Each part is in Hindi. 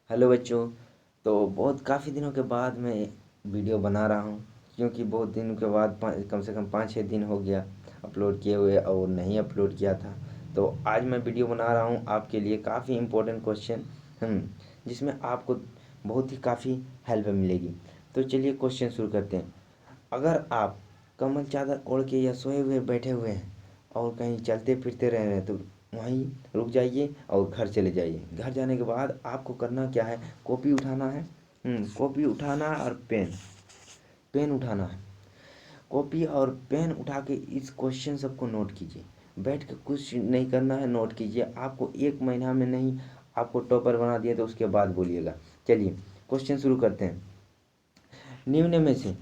हेलो बच्चों। तो बहुत काफ़ी दिनों के बाद मैं वीडियो बना रहा हूँ, क्योंकि बहुत दिनों के बाद कम से कम 5-6 दिन हो गया अपलोड किए हुए और नहीं अपलोड किया था। तो आज मैं वीडियो बना रहा हूँ आपके लिए काफ़ी इम्पोर्टेंट क्वेश्चन, जिसमें आपको बहुत ही काफ़ी हेल्प मिलेगी। तो चलिए क्वेश्चन शुरू करते हैं। अगर आप कम्बल चादर ओढ़ के या सोए हुए बैठे हुए हैं और कहीं चलते फिरते रह रहे हैं, तो वहीं रुक जाइए और घर चले जाइए। घर जाने के बाद आपको करना क्या है, कॉपी उठाना है। कॉपी उठाना और पेन पेन उठाना है। कॉपी और पेन उठा के इस क्वेश्चन सबको नोट कीजिए। बैठ के कुछ नहीं करना है, नोट कीजिए। आपको 1 महीना में नहीं, आपको टॉपर बना दिया तो उसके बाद बोलिएगा। चलिए क्वेश्चन शुरू करते हैं। निम्न में से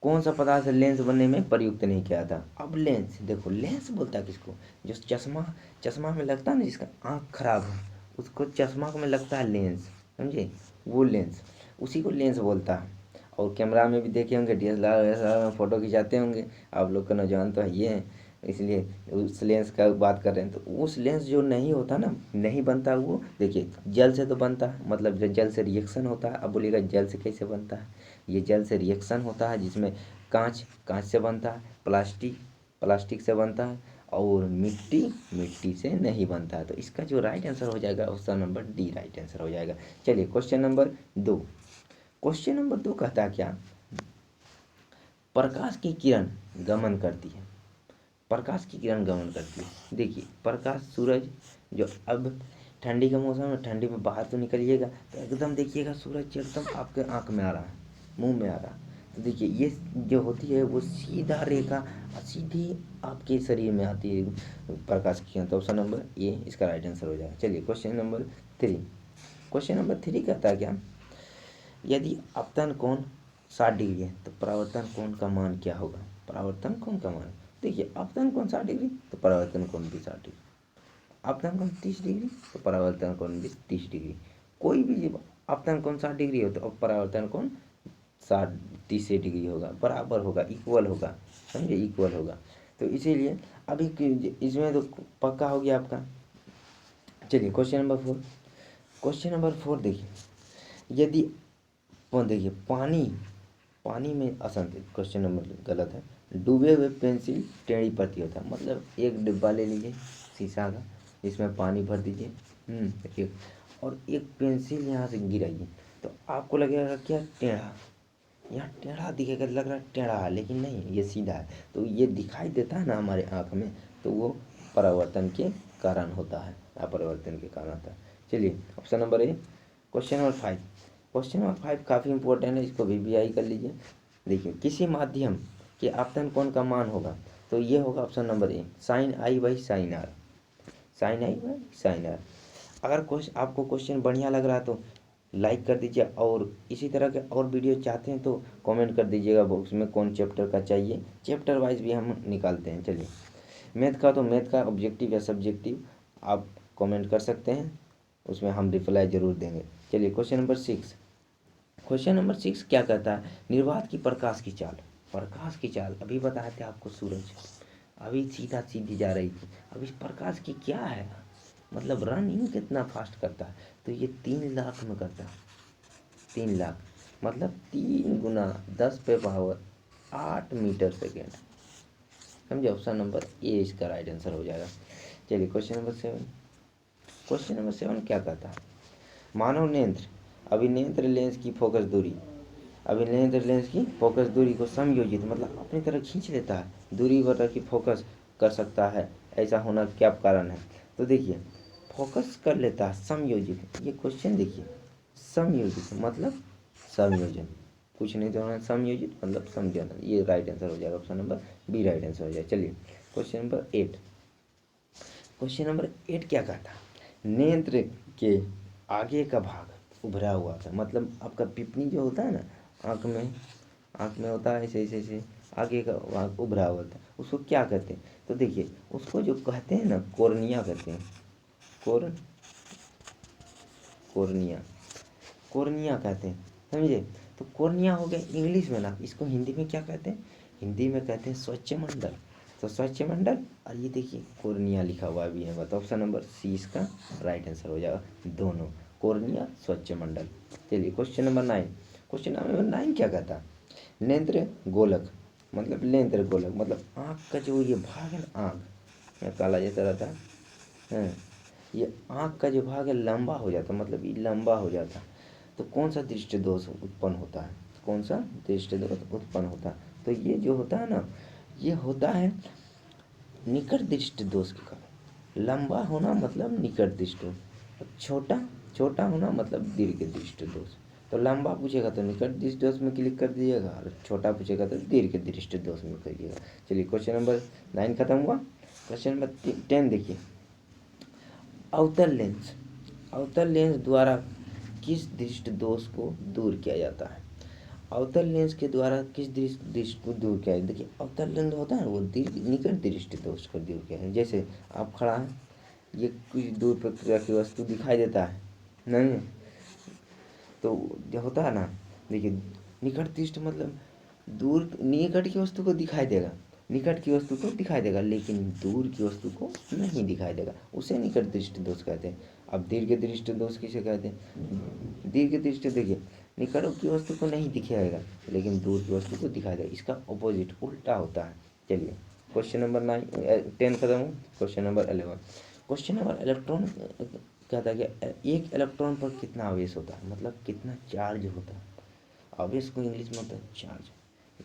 कौन सा पदार्थ लेंस बनने में प्रयुक्त नहीं किया था। अब लेंस देखो, लेंस बोलता है किसको, जो चश्मा चश्मा में लगता है ना, जिसका आँख खराब है उसको चश्मा में लगता है लेंस, समझे, वो लेंस, उसी को लेंस बोलता है। और कैमरा में भी देखे होंगे, DSLR में फ़ोटो खिंचाते होंगे आप लोग का, नौजवान तो है ये हैं, इसलिए उस लेंस का बात कर रहे हैं। तो उस लेंस जो नहीं होता ना, नहीं बनता, वो देखिए जल से तो बनता है, मतलब जल से रिएक्शन होता है। अब बोलिएगा जल से कैसे बनता है, ये जल से रिएक्शन होता है, जिसमें कांच कांच से बनता है, प्लास्टिक प्लास्टिक से बनता है, और मिट्टी मिट्टी से नहीं बनता है। तो इसका जो राइट आंसर हो जाएगा option number D right answer हो जाएगा। चलिए क्वेश्चन नंबर 2। क्वेश्चन नंबर 2 कहता है क्या, प्रकाश की किरण गमन करती है। प्रकाश की किरण गमन करती है। देखिए प्रकाश, सूरज, जो अब ठंडी का मौसम है, ठंडी में बाहर तो निकलिएगा तो एकदम देखिएगा सूरज एकदम आपके आँख में आ रहा है, मुंह में आ रहा है। तो देखिए ये जो होती है वो सीधा रेखा सीधी आपके शरीर में आती है प्रकाश की किरण। तो ऑप्शन नंबर ए इसका राइट आंसर हो जाएगा। चलिए क्वेश्चन नंबर 3। क्वेश्चन नंबर 3 कहता है क्या, यदि अपतन कोण 60 डिग्री है तो परावर्तन कोण का मान क्या होगा। परावर्तन कोण का मान, देखिए अपतन कोण 60 डिग्री तो परावर्तन कोण भी 60 डिग्री, अपतन कोण 30 डिग्री तो परावर्तन कोण भी 30 डिग्री। कोई भी जब अपतन कोण 60 डिग्री हो तो अब परावर्तन कोण 30 डिग्री होगा, बराबर होगा, इक्वल होगा, समझे, इक्वल होगा। तो इसीलिए अभी इसमें तो पक्का हो गया आपका। चलिए क्वेश्चन नंबर 4। क्वेश्चन नंबर 4 देखिए, यदि देखिए पानी पानी में असंतुलित, क्वेश्चन नंबर गलत है। डूबे हुए पेंसिल टेढ़ी पत्ती होता है, मतलब एक डिब्बा ले लीजिए शीशा का, इसमें पानी भर दीजिए, एक, और एक पेंसिल यहाँ से गिराइए तो आपको लगेगा क्या, टेढ़ा, यहाँ टेढ़ा दिखेगा, लग रहा है टेढ़ा है, लेकिन नहीं ये सीधा है। तो ये दिखाई देता है ना हमारे आँख में, तो वो परावर्तन के कारण होता है, अपरिवर्तन के कारण होता है। चलिए ऑप्शन नंबर ए। Question number 5। क्वेश्चन नंबर 5 काफ़ी इंपॉर्टेंट है, इसको VVI कर लीजिए। देखिए किसी माध्यम के आपतन कोण का मान होगा, तो ये होगा option number A, sine I by sine R, sine I by sine R. अगर आपको क्वेश्चन बढ़िया लग रहा है तो लाइक कर दीजिए, और इसी तरह के और वीडियो चाहते हैं तो कमेंट कर दीजिएगा बॉक्स में कौन चैप्टर का चाहिए, चैप्टर वाइज भी हम निकालते हैं। चलिए मैथ का, तो मैथ का ऑब्जेक्टिव या सब्जेक्टिव आप कमेंट कर सकते हैं, उसमें हम रिप्लाई ज़रूर देंगे। चलिए क्वेश्चन नंबर 6। क्वेश्चन नंबर 6 क्या कहता है, निर्वात की प्रकाश की चाल। प्रकाश की चाल अभी बताए थे आपको, सूरज अभी सीधा सीधी जा रही थी, अब इस प्रकाश की क्या है, मतलब रनिंग कितना फास्ट करता है, तो ये 3 लाख में करता है। 3 लाख मतलब 3 गुना 10 पे पावर 8 मीटर सेकेंड, समझे। ऑप्शन नंबर ए इसका राइट आंसर हो जाएगा। चलिए क्वेश्चन नंबर 7। क्वेश्चन नंबर 7 क्या कहता है, मानव नेत्र अभिनेत्र लेंस की फोकस दूरी, अभिनेत्र लेंस की फोकस दूरी को समयोजित, मतलब अपनी तरह खींच लेता है, दूरी पर की फोकस कर सकता है, ऐसा होना क्या कारण है। तो देखिए फोकस कर लेता है समयोजित, ये क्वेश्चन देखिए, समयोजित मतलब संयोजन, कुछ नहीं तो होना, समयोजित मतलब समझना, ये राइट आंसर हो जाएगा, option number B right answer हो जाएगा। चलिए क्वेश्चन नंबर 8। क्वेश्चन नंबर 8 क्या कहता है, नेत्र के आगे का भाग उभरा हुआ था, मतलब आपका पिपनी जो होता है ना, आँख में होता है ऐसे ऐसे ऐसे, आगे का भाग उभरा हुआ था, उसको क्या कहते हैं। तो देखिए उसको जो कहते हैं ना, कॉर्निया कहते हैं, कॉर्निया कॉर्निया कहते हैं, समझे। तो कॉर्निया हो गया इंग्लिश में ना, इसको हिंदी में क्या कहते हैं, हिंदी में कहते हैं स्वच्छ मंडल। तो स्वच्छ मंडल, और ये देखिए कॉर्निया लिखा हुआ भी है, बताओ ऑप्शन नंबर सी इसका राइट आंसर हो जाएगा, दोनों कोर्निया स्वच्छ मंडल। चलिए क्वेश्चन नंबर 9। क्वेश्चन नंबर 9 क्या कहता है? नेत्र गोलक मतलब नेत्र गोलक मतलब आँख का जो ये भाग है ना, आँख में काला जैसा रहता है, हाँ, ये आँख का जो भाग है लंबा हो जाता है, मतलब ये लंबा हो जाता है, तो कौन सा दृष्टि दोष उत्पन्न होता है? कौन सा दृष्टि दोष उत्पन्न होता है? तो ये जो होता है ना, ये होता है निकट दृष्टि दोष के कारण। लंबा होना मतलब निकट दृष्टि, छोटा छोटा होना मतलब दीर्घ दृष्टि दोष। तो लंबा पूछेगा तो निकट दृष्टि दोष में क्लिक कर दीजिएगा, और छोटा पूछेगा तो दीर्घ दृष्टि दोष में करिएगा। चलिए क्वेश्चन नंबर 9 खत्म हुआ। क्वेश्चन नंबर 10 देखिए, अवतल लेंस। अवतल लेंस द्वारा किस दृष्टि दोष को दूर किया जाता है? अवतल लेंस के द्वारा किस दृष्टि को दूर किया जाए? देखिए अवतल लेंस होता है वो निकट दृष्टि दोष को दूर किया है। जैसे आप खड़ा है, ये कुछ दूर पर रखी वस्तु दिखाई देता है नहीं, तो जो होता है ना, देखिए निकट दृष्टि मतलब दूर, निकट की वस्तु को दिखाई देगा, निकट की वस्तु को दिखाई देगा, लेकिन दूर की वस्तु को नहीं दिखाई देगा, उसे निकट दृष्टि दोष कहते हैं। अब दीर्घ दृष्टि दोष किसे कहते हैं? दीर्घ दृष्टि देखिए निकट की वस्तु को नहीं दिखाएगा, लेकिन दूर की वस्तु को दिखाई देगा, इसका अपोजिट उल्टा होता है। चलिए क्वेश्चन नंबर 10 खत्म हो। Question number 11। Question number electron कहता है कि एक इलेक्ट्रॉन पर कितना आवेश होता है, मतलब कितना चार्ज होता है। आवेश को इंग्लिश में होता है चार्ज।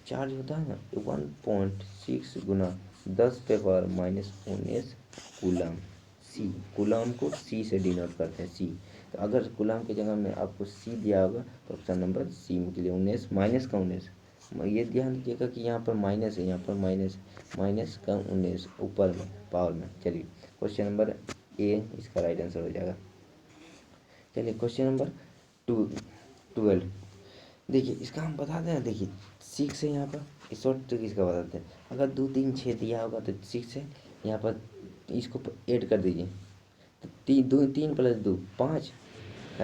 चार्ज होता है ना 1.6 गुना 10⁻⁻19 कूलम। सी, कूलम को सी से डिनोट करते हैं, सी। तो अगर कूलम की जगह में आपको सी दिया होगा तो ऑप्शन नंबर सी में के लिए 19 माइनस का 19, ये ध्यान दीजिएगा कि यहाँ पर माइनस है, यहाँ पर माइनस का 19 ऊपर में पावर में। चलिए क्वेश्चन नंबर ए इसका राइट आंसर हो जाएगा। चलिए क्वेश्चन नंबर 12। देखिए इसका हम बताते हैं, देखिए 6 है यहाँ पर, इस शॉर्ट ट्रिक इसका बताते हैं। अगर 2 3 6 दिया होगा तो 6 है, यहाँ पर इसको ऐड कर दीजिए, तो 3 प्लस 2 5।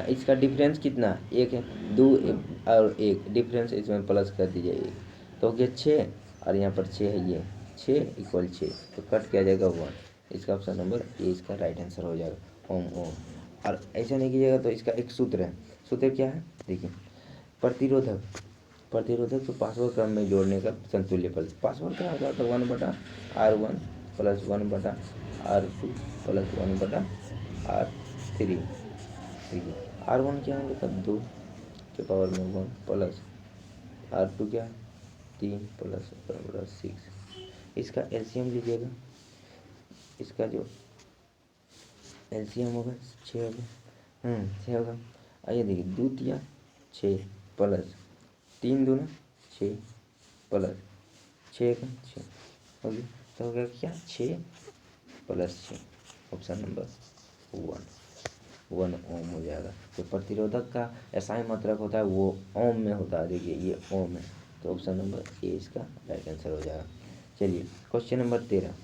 इसका डिफरेंस कितना? 1 है, 2 और 1 डिफरेंस इसमें प्लस कर दीजिए 1, तो हो गया 6, और यहाँ पर 6 है, ये 6 इक्वल 6, तो कट किया जाएगा 1। इसका ऑप्शन नंबर ए इसका राइट आंसर हो जाएगा, ओम ओम। और ऐसा नहीं कीजिएगा तो इसका एक सूत्र है, सूत्र क्या है देखिए, प्रतिरोधक प्रतिरोधक को पासवर्ड क्रम में जोड़ने का समतुल्य पद। पासवर्ड क्या होता है? तो 1/R1 plus 1/R2 plus 1/R3। ठीक है, R1 क्या होगा? 2 के पावर में 1 प्लस R2 क्या 3 प्लस 1/6। इसका एलसीएम लीजिएगा, इसका जो एलसीएम होगा 6 होगा, 6 होगा। आइए देखिए 2 तिया 6 प्लस 3 दूना 6 प्लस 6 का 6 हो गया, तो हो गया क्या 6 प्लस 6, ऑप्शन नंबर 1 ओम हो जाएगा। तो प्रतिरोधक का एसआई मात्रक होता है वो ओम में होता है, देखिए ये ओम है, तो ऑप्शन नंबर ए इसका राइट आंसर हो जाएगा। चलिए क्वेश्चन नंबर 13।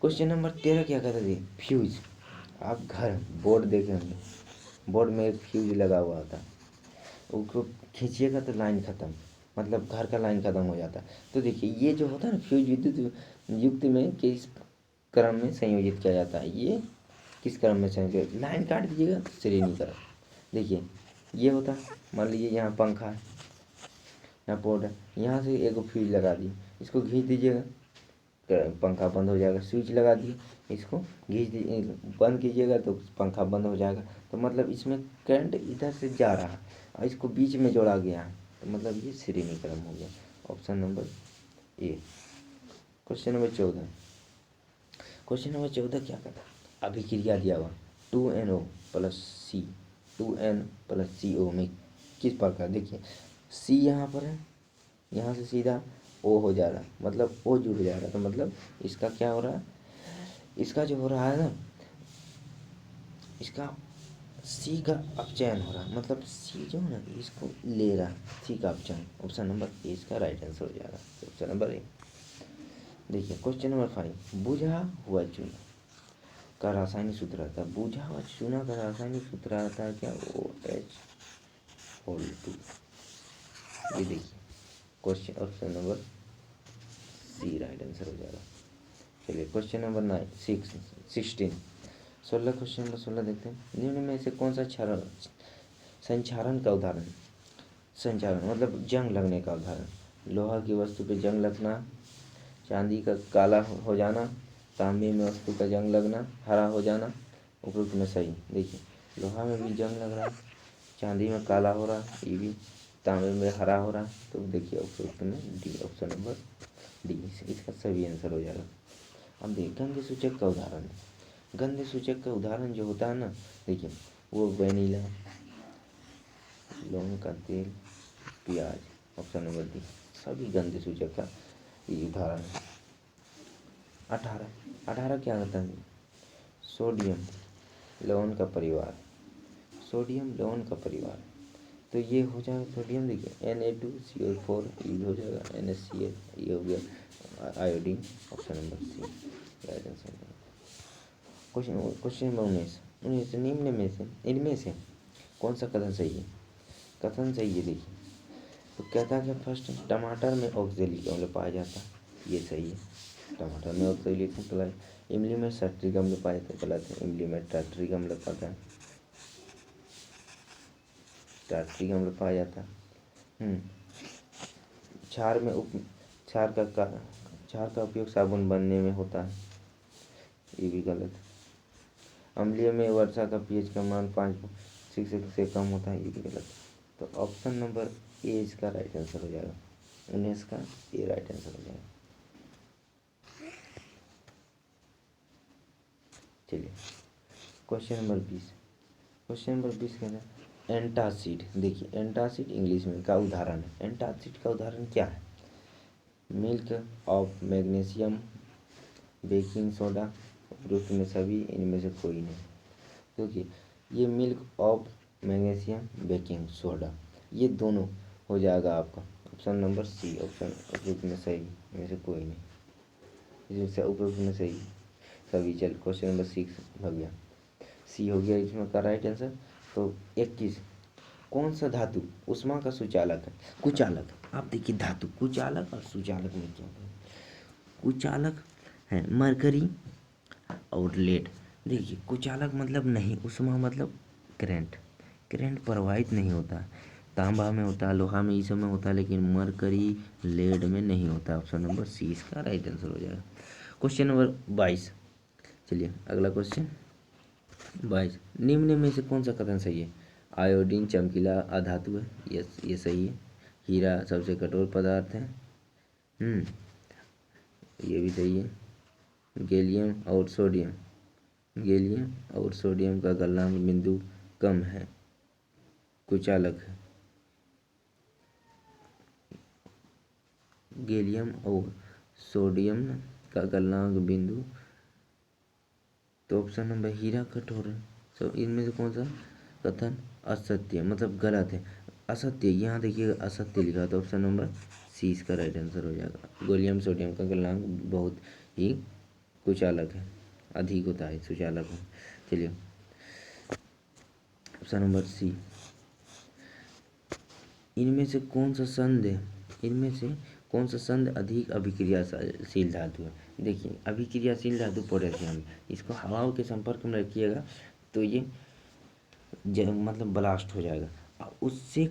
क्वेश्चन नंबर 13 क्या कहता है? फ्यूज। आप घर बोर्ड देखे होंगे, बोर्ड में एक फ्यूज लगा हुआ होता है, उसको खींचिएगा तो लाइन ख़त्म, मतलब घर का लाइन ख़त्म हो जाता है। तो देखिए ये जो होता है ना फ्यूज विद्युत युक्त में किस क्रम में संयोजित किया जाता है? ये किस क्रम में संयोजित? लाइन काट दीजिएगा तो श्रेणी क्रम। देखिए ये होता है, मान लीजिए यहाँ पंखा है, यहाँ बोर्ड है, यहाँ से एक फ्यूज लगा दिए, इसको खींच दीजिएगा, पंखा बंद हो जाएगा। स्विच लगा दिए, इसको खींच दीजिए, बंद कीजिएगा तो पंखा बंद हो जाएगा। तो मतलब इसमें करंट इधर से जा रहा है और इसको बीच में जोड़ा गया है, तो मतलब ये श्रेणी क्रम हो गया, ऑप्शन नंबर ए। Question number 14। क्वेश्चन नंबर 14 क्या कहता है? अभिक्रिया दिया हुआ 2NO प्लस सी, 2N प्लस CO में किस प्रकार? देखिए सी यहाँ पर है, यहाँ से सीधा ओ हो जा रहा है, मतलब ओ जुड़ जा रहा है, तो मतलब इसका क्या हो रहा है? इसका जो हो रहा है ना, इसका सी का अपचयन हो रहा है, मतलब सी जो है ना इसको ले रहा है, सी का अपचयन, ऑप्शन नंबर ए इसका राइट आंसर हो जाएगा, ऑप्शन नंबर ए। देखिए क्वेश्चन नंबर 5। बुझा हुआ चूना का रासायनिक सूत्र आता है, बुझा हुआ चूना का रासायनिक सूत्र आता है क्या? OH2। ये देखिए question option number C right answer हो जाएगा। चलिए क्वेश्चन नंबर 16। 16 क्वेश्चन नंबर 16 देखते हैं, निम्न में से कौन सा क्षार संक्षारण का उदाहरण, संक्षारण मतलब जंग लगने का उदाहरण, लोहा की वस्तु पे जंग लगना, चांदी का काला हो जाना, तांबे में वस्तु का जंग लगना, हरा हो जाना, उपरोक्त में सही। देखिए लोहा में भी जंग लग रहा है, चांदी में काला हो रहा, ये भी तांबे में हरा हो रहा, तो देखिए उपरोक्त में डी, ऑप्शन नंबर डी इसका सही आंसर हो जाएगा। अब देखिए गंध सूचक का उदाहरण, गंध सूचक का उदाहरण जो होता है ना, देखिए वो वेनिला, लौंग का तेल, प्याज, ऑप्शन नंबर डी सभी गंध सूचक का ये उदाहरण है। 18 क्या होता है? सोडियम लवण का परिवार, सोडियम लवण का परिवार, तो ये हो जाएगा सोडियम, देखिए Na2CO4 ये भी हो जाएगा, NaCl ये हो गया iodine, option number C right answer. Question number 19 निम्न में से इनमें से कौन सा कथन सही है? कथन सही है देखिए, तो कहता है कि फर्स्ट टमाटर में ऑक्जेलिक अम्ल पाया जाता है, ये सही है, टमाटर में ऑक्जेलिक अम्ल पाया, इमली में सर्ट्रिक अम्ल पाया जाता है, गलत है, इमली में टार्ट्रिक अम्ल पाता है, टार्ट्रिक अम्ल पाया जाता है। क्षार का उपयोग साबुन बनने में होता है, ये भी गलत है। अम्लीय में वर्षा का पीएच का मान 5.6 से कम होता है, ये भी गलत है। तो ऑप्शन नंबर ए इसका राइट आंसर हो जाएगा, 19 का ए राइट आंसर हो जाएगा। चलिए क्वेश्चन नंबर 20 कहना है एंटासिड, देखिए एंटासिड इंग्लिश में का उदाहरण है, एंटासिड का उदाहरण क्या है? Milk of magnesium, baking soda, उपरोक्त में सभी इनमें से कोई नहीं, क्योंकि ये milk of magnesium baking soda ये दोनों हो जाएगा आपका ऑप्शन नंबर सी, ऑप्शन उपरोक्त में सही इनमें से कोई नहीं, इससे उपरोक्त में सही सभी। चल क्वेश्चन नंबर 6 हो गया, सी हो गया इसमें का राइट आंसर। तो 21 कौन सा धातु उष्मा का सुचालक है? कुचालक, आप देखिए धातु कुचालक और सुचालक में क्या है? कुचालक है मरकरी और लेड, देखिए कुचालक मतलब नहीं, उष्मा मतलब करंट, करंट प्रवाहित नहीं होता, तांबा में होता है, लोहा में, इस में होता है, लेकिन मरकरी लेड में नहीं होता, ऑप्शन नंबर सी इसका राइट आंसर हो जाएगा। क्वेश्चन नंबर 22, चलिए अगला क्वेश्चन 22 निम्न में से कौन सा कथन सही है? आयोडीन चमकीला अधातु है, ये सही है। हीरा सबसे कठोर पदार्थ है, ये भी सही है। गैलियम और सोडियम का गलनांक बिंदु कम है, कुचालक है। गैलियम और सोडियम का गलनांक बिंदु, तो ऑप्शन नंबर हीरा कठोर है। तो इनमें से कौन सा कथन असत्य मतलब गलत है? असत्य, यहाँ देखिए असत्य लिखा, तो ऑप्शन नंबर सी इसका राइट आंसर हो जाएगा। गैलियम सोडियम का गलनांक बहुत ही कुचालक है, अधिक होता है, सुचालक है। चलिए ऑप्शन नंबर सी। इनमें से कौन सा संध अधिक अभिक्रियाशील धातु है? देखिए अभिक्रियाशील धातु पोटेशियम, इसको हवाओं के संपर्क में रखिएगा तो ये मतलब ब्लास्ट हो जाएगा, और उससे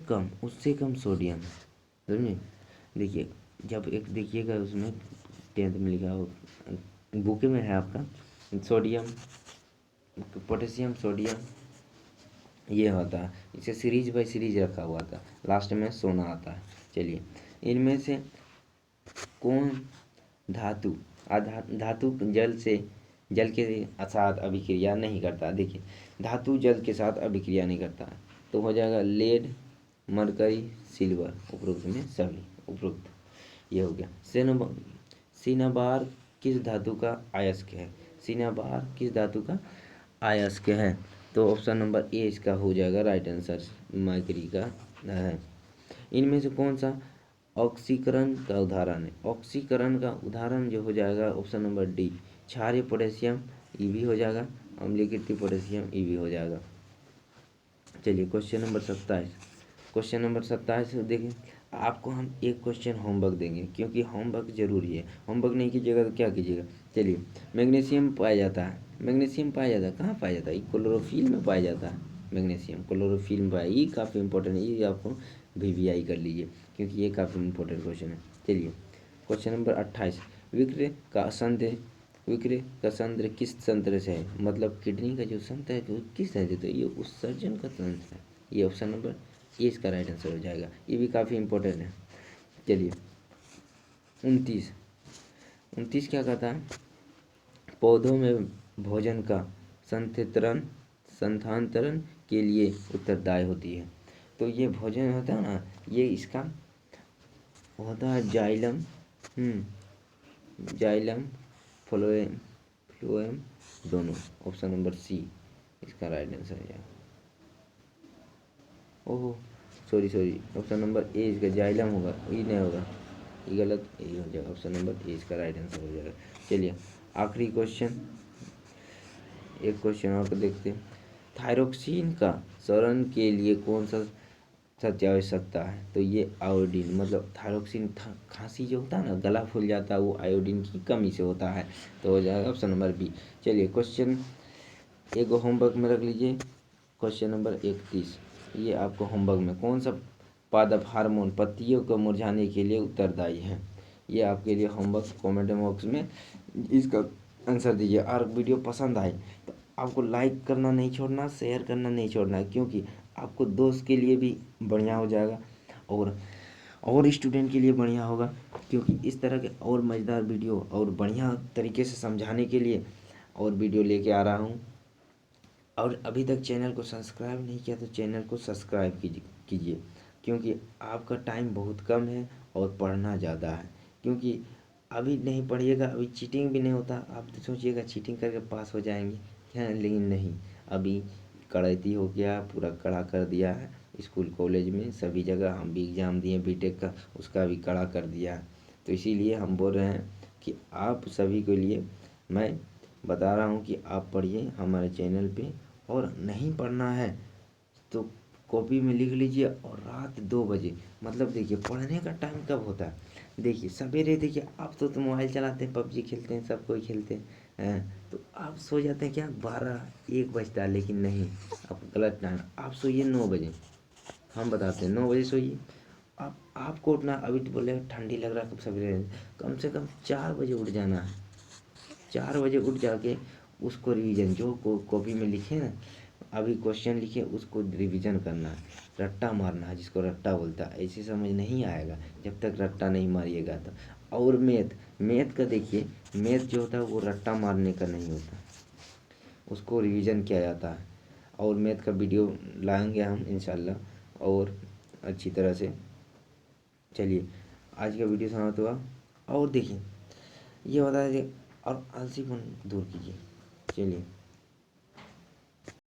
कम सोडियम, समझे? देखिए जब एक देखिएगा उसमें 10th में लिखा हो, बुके में है आपका, सोडियम पोटेशियम सोडियम ये होता है, इसे सीरीज बाय सीरीज रखा हुआ था, लास्ट में सोना आता है। चलिए इनमें से कौन धातु जल के साथ अभिक्रिया नहीं करता? देखिए धातु जल के साथ अभिक्रिया नहीं करता, तो हो जाएगा लेड, मरकरी, सिल्वर, उपरोक्त में सभी, उपरोक्त ये हो गया। सिनाबार किस धातु का अयस्क है? सिनाबार किस धातु का अयस्क है? तो ऑप्शन नंबर ए इसका हो जाएगा राइट आंसर, मरकरी का है। इनमें से कौन सा ऑक्सीकरण का उदाहरण है? ऑक्सीकरण का उदाहरण जो हो जाएगा ऑप्शन नंबर डी, क्षारीय पोटेशियम, ये भी हो जाएगा, अम्लीकृत पोटेशियम, ये भी हो जाएगा। चलिए क्वेश्चन नंबर 27 देखें, आपको हम एक क्वेश्चन होमवर्क देंगे, क्योंकि होमवर्क जरूरी है, होमवर्क नहीं कीजिएगा तो क्या कीजिएगा। चलिए मैग्नीशियम पाया जाता है, कहाँ पाया जाता है? क्लोरोफिल में पाया जाता है, मैग्नीशियम। क्लोरोफिल भाई ये काफ़ी इंपॉर्टेंट है, ये आपको VVI कर लीजिए क्योंकि ये काफ़ी इंपॉर्टेंट क्वेश्चन है। चलिए क्वेश्चन नंबर 28, विक्र का संत्र किस तंत्र से है? मतलब किडनी का जो संत्र है वो किस तंत्र से, तो ये उत्सर्जन का तंत्र है। ये ऑप्शन नंबर ए इसका राइट आंसर हो जाएगा, ये भी काफ़ी इंपॉर्टेंट है। चलिए 29 क्या कहता है? पौधों में भोजन का संथांतरण के लिए उत्तरदायी होती है। तो ये भोजन होता है ना, ये इसका होता है जाइलम, जाइलम फ्लोएम दोनों। ऑप्शन नंबर सी इसका राइट आंसर है। ओहो सॉरी, ऑप्शन नंबर ए इसका जाइलम होगा, ये नहीं होगा, ये गलत, ये हो जाएगा। ऑप्शन नंबर ए इसका राइट आंसर हो जाएगा। चलिए आखिरी क्वेश्चन, एक क्वेश्चन और को देखते हैं। थायरोक्सिन का क्षरण के लिए कौन सा सत्य आवश्यकता है? तो ये आयोडीन, मतलब थायरोक्सिन खांसी जो होता है ना, गला फूल जाता है, वो आयोडीन की कमी से होता है, तो हो जाएगा ऑप्शन नंबर बी। चलिए क्वेश्चन एक होमवर्क में रख लीजिए, क्वेश्चन नंबर 31, ये आपको होमवर्क में, कौन सा पादप हार्मोन पत्तियों को मुरझाने के लिए उत्तरदायी है? ये आपके लिए होमवर्क, कमेंट बॉक्स में इसका आंसर दीजिए। और वीडियो पसंद आए तो आपको लाइक करना नहीं छोड़ना, शेयर करना नहीं छोड़ना है, क्योंकि आपको दोस्त के लिए भी बढ़िया हो जाएगा और स्टूडेंट के लिए बढ़िया होगा, क्योंकि इस तरह के और मज़ेदार वीडियो और बढ़िया तरीके से समझाने के लिए और वीडियो लेके आ रहा हूँ। और अभी तक चैनल को सब्सक्राइब नहीं किया तो चैनल को सब्सक्राइब कीजिए, क्योंकि आपका टाइम बहुत कम है और पढ़ना ज़्यादा है। क्योंकि अभी नहीं पढ़िएगा, अभी चीटिंग भी नहीं होता। आप तो सोचिएगा चीटिंग करके पास हो जाएंगे क्या, लेकिन नहीं, अभी कड़ैती हो गया, पूरा कड़ा कर दिया है। स्कूल कॉलेज में सभी जगह हम भी एग्ज़ाम दिए बीटेक का, उसका भी कड़ा कर दिया है। तो इसीलिए हम बोल रहे हैं कि आप सभी के लिए मैं बता रहा हूँ कि आप पढ़िए हमारे चैनल पे, और नहीं पढ़ना है तो कॉपी में लिख लीजिए। और रात 2 बजे, मतलब देखिए पढ़ने का टाइम कब होता है, देखिए सवेरे, देखिए आप तो मोबाइल चलाते हैं, PUBG खेलते हैं, सब कोई खेलते हैं, तो आप सो जाते हैं क्या 12-1 बजता है, लेकिन नहीं, आप गलत टाइम, आप सोइए 9 बजे, हम बताते हैं 9 बजे सोइए। आपको उठना, अभी तो बोले ठंडी लग रहा है, कब सवेरे, कम से कम 4 बजे उठ जाना है। 4 बजे उठ जाके उसको रिवीजन, जो कॉपी में लिखे ना, अभी क्वेश्चन लिखे उसको रिवीजन करना है, रट्टा मारना है, जिसको रट्टा बोलता है। ऐसे समझ नहीं आएगा जब तक रट्टा नहीं मारिएगा तो। और मैथ का देखिए, मैथ जो होता है वो रट्टा मारने का नहीं होता, उसको रिवीजन किया जाता है। और मैथ का वीडियो लाएंगे हम इंशाल्लाह और अच्छी तरह से। चलिए आज का वीडियो समाप्त हुआ। और देखिए ये बता दीजिए, और आलसीपन दूर कीजिए। चलिए।